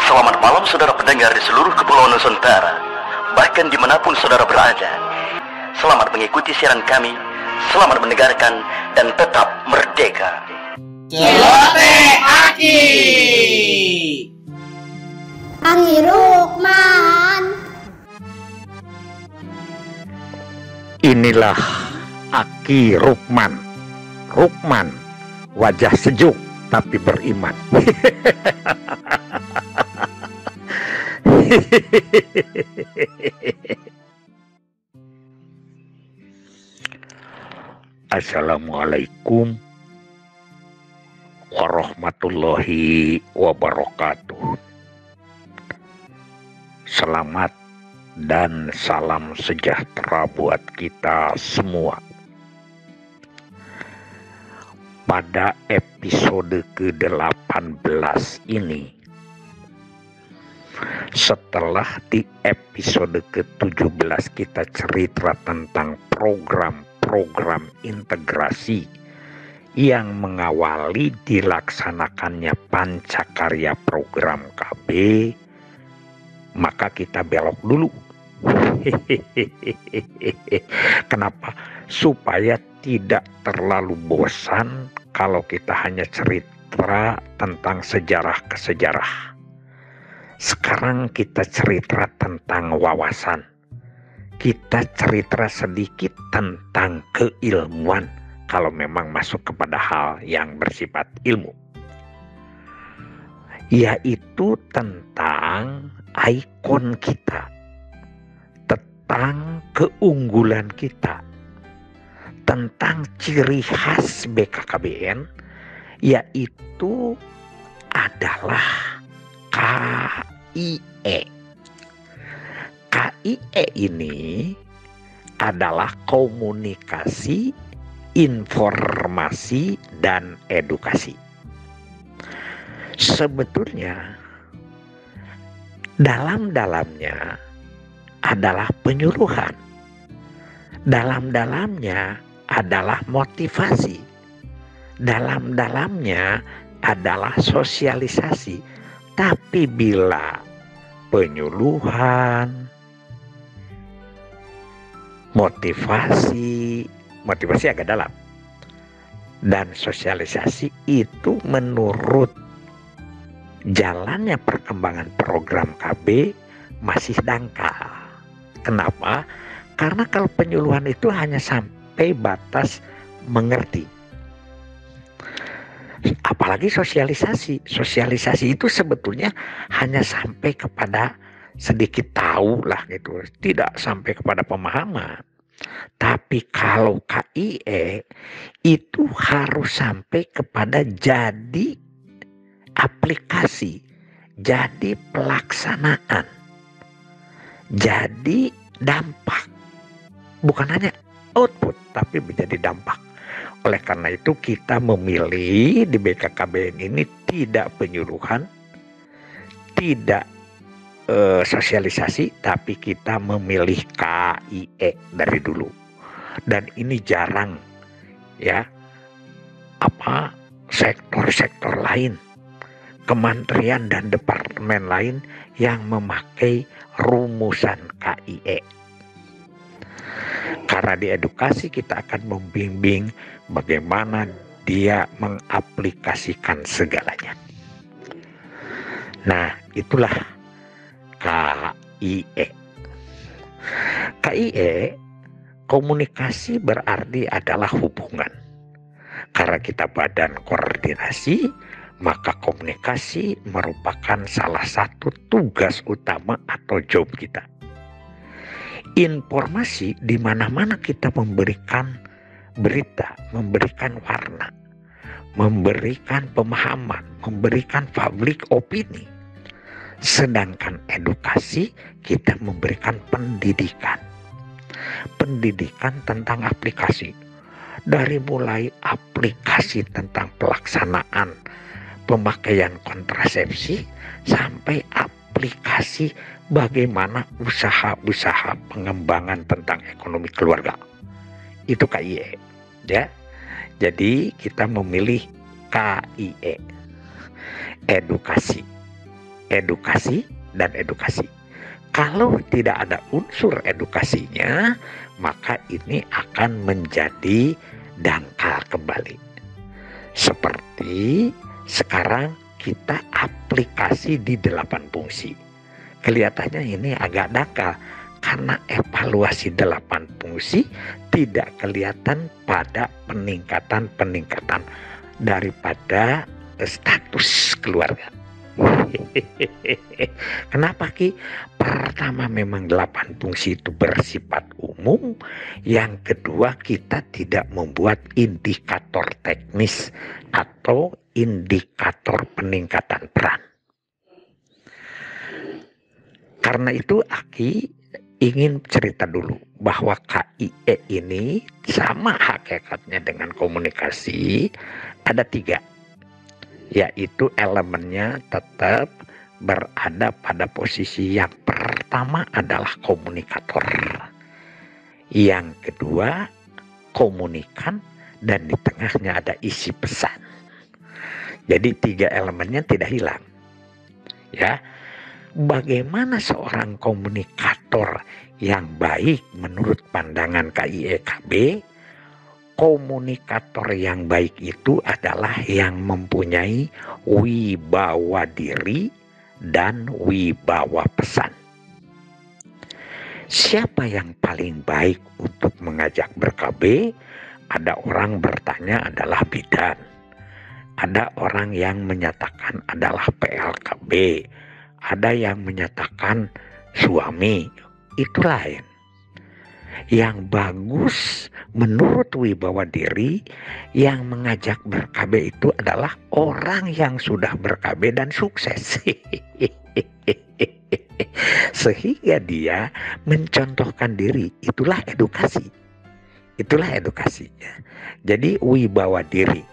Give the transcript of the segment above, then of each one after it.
Selamat malam saudara pendengar di seluruh kepulauan Nusantara, bahkan dimanapun saudara berada. Selamat mengikuti siaran kami, selamat mendengarkan, dan tetap merdeka. Celote Aki Rukman. Inilah Aki Rukman. Rukman, wajah sejuk tapi beriman. Assalamualaikum warahmatullahi wabarakatuh. Selamat dan salam sejahtera buat kita semua. Pada episode ke-18 ini, setelah di episode ke-17 kita cerita tentang program-program integrasi yang mengawali dilaksanakannya Pancakarya program KB, maka kita belok dulu. Kenapa? Supaya tidak terlalu bosan kalau kita hanya cerita tentang sejarah ke sejarah. Sekarang kita cerita tentang wawasan. Kita cerita sedikit tentang keilmuan kalau memang masuk kepada hal yang bersifat ilmu. Yaitu tentang ikon kita, tentang keunggulan kita, tentang ciri khas BKKBN, yaitu adalah KIE. KIE ini adalah komunikasi, informasi, dan edukasi. Sebetulnya dalam-dalamnya adalah penyuluhan. Dalam-dalamnya adalah motivasi. Dalam-dalamnya adalah sosialisasi. Tapi bila penyuluhan, motivasi agak dalam, dan sosialisasi itu menurut jalannya perkembangan program KB masih dangkal. Kenapa? Karena kalau penyuluhan itu hanya sampai batas mengerti. Apalagi sosialisasi. Sosialisasi itu sebetulnya hanya sampai kepada sedikit tahu lah gitu. Tidak sampai kepada pemahaman. Tapi kalau KIE itu harus sampai kepada jadi aplikasi, jadi pelaksanaan, jadi dampak. Bukan hanya output, tapi menjadi dampak. Oleh karena itu kita memilih di BKKBN ini tidak penyuluhan, tidak sosialisasi, tapi kita memilih KIE dari dulu. Dan ini jarang ya, sektor-sektor lain, kementerian dan departemen lain yang memakai rumusan KIE. Karena di edukasi kita akan membimbing bagaimana dia mengaplikasikan segalanya. Nah, itulah KIE. KIE, komunikasi berarti adalah hubungan. Karena kita badan koordinasi, maka komunikasi merupakan salah satu tugas utama atau job kita. Informasi di mana-mana kita memberikan berita, memberikan warna, memberikan pemahaman, memberikan public opini. Sedangkan edukasi kita memberikan pendidikan. Pendidikan tentang aplikasi. Dari mulai aplikasi tentang pelaksanaan pemakaian kontrasepsi sampai aplikasi bagaimana usaha-usaha pengembangan tentang ekonomi keluarga. Itu KIE, ya. Jadi kita memilih KIE. Edukasi. Edukasi dan edukasi. Kalau tidak ada unsur edukasinya, maka ini akan menjadi dangkal kembali. Seperti sekarang kita aplikasi di 8 fungsi. Kelihatannya ini agak dangkal karena evaluasi 8 fungsi tidak kelihatan pada peningkatan daripada status keluarga. Kenapa Ki? Pertama memang 8 fungsi itu bersifat umum. Yang kedua kita tidak membuat indikator teknis atau indikator peningkatan peran. Karena itu Aki ingin cerita dulu bahwa KIE ini sama hakikatnya dengan komunikasi, ada 3. Yaitu elemennya tetap berada pada posisi yang pertama adalah komunikator, yang kedua komunikan, dan di tengahnya ada isi pesan. Jadi 3 elemennya tidak hilang. Ya, bagaimana seorang komunikator yang baik menurut pandangan KIEKB? Komunikator yang baik itu adalah yang mempunyai wibawa diri dan wibawa pesan. Siapa yang paling baik untuk mengajak ber-KB? Ada orang bertanya adalah bidan. Ada orang yang menyatakan adalah PLKB. Ada yang menyatakan suami. Itu lain. Yang bagus menurut wibawa diri yang mengajak ber-KB itu adalah orang yang sudah ber-KB dan sukses. Sehingga dia mencontohkan diri. Itulah edukasi. Itulah edukasinya. Jadi wibawa diri.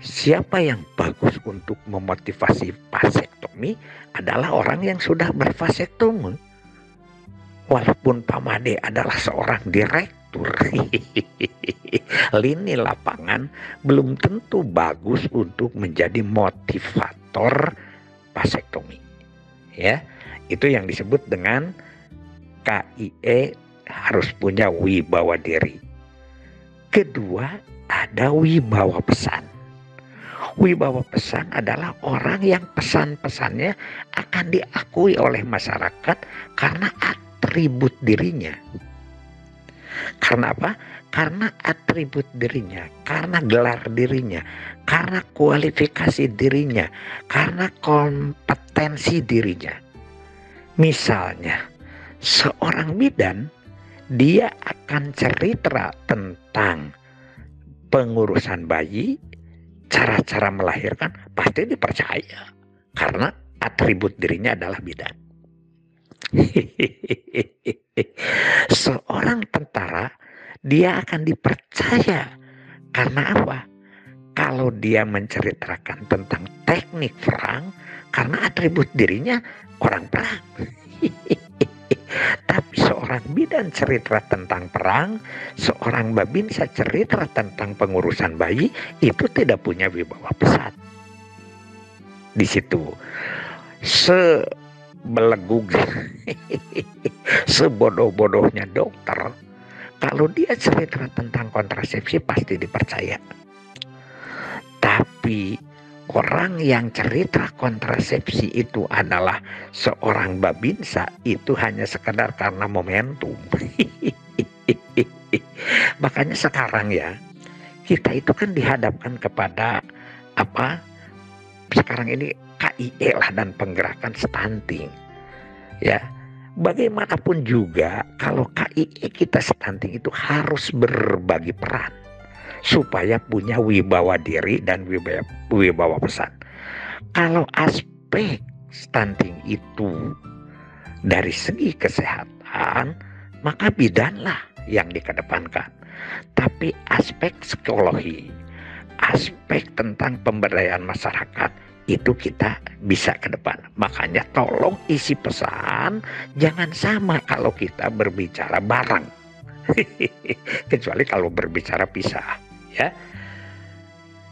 Siapa yang bagus untuk memotivasi vasektomi adalah orang yang sudah bervasektomi. Walaupun Pak Made adalah seorang direktur lini lapangan, belum tentu bagus untuk menjadi motivator vasektomi. Ya, itu yang disebut dengan KIE harus punya wibawa diri. Kedua, ada wibawa pesan. Wibawa pesan adalah orang yang pesan-pesannya akan diakui oleh masyarakat karena atribut dirinya. Karena apa? Karena atribut dirinya, karena gelar dirinya, karena kualifikasi dirinya, karena kompetensi dirinya. Misalnya, seorang bidan, dia akan cerita tentang pengurusan bayi, cara-cara melahirkan, pasti dipercaya. Karena atribut dirinya adalah bidan. Seorang tentara dia akan dipercaya karena apa? Kalau dia menceritakan tentang teknik perang, karena atribut dirinya orang perang. Tapi seorang bidan cerita tentang perang, seorang babinsa cerita tentang pengurusan bayi, itu tidak punya wibawa pesan. Di situ sebelegug, sebodoh-bodohnya dokter, kalau dia cerita tentang kontrasepsi pasti dipercaya. Tapi orang yang cerita kontrasepsi itu adalah seorang babinsa, itu hanya sekedar karena momentum. Makanya sekarang ya, kita itu kan dihadapkan kepada apa? Sekarang ini KIE lah dan penggerakan stunting. Ya, bagaimanapun juga kalau KIE kita stunting itu harus berbagi peran supaya punya wibawa diri dan wibawa pesan. Kalau aspek stunting itu dari segi kesehatan, maka bidanlah yang dikedepankan. Tapi aspek psikologi, aspek tentang pemberdayaan masyarakat, itu kita bisa ke depan. Makanya tolong isi pesan jangan sama kalau kita berbicara bareng. Kecuali kalau berbicara pisah, ya.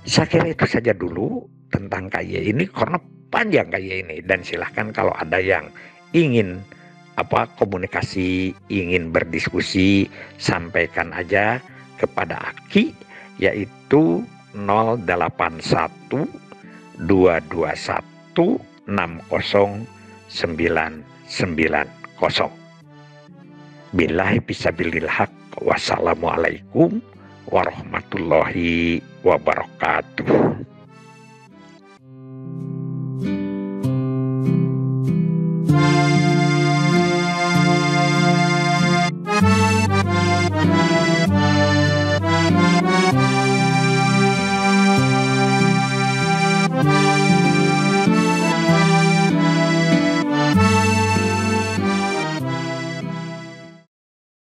Saya kira itu saja dulu tentang KY ini karena panjang KY ini, dan silahkan kalau ada yang ingin komunikasi, ingin berdiskusi, sampaikan aja kepada Aki, yaitu 081 221 60990. Billahi fisabilil haq. Wassalamualaikum warahmatullahi wabarakatuh.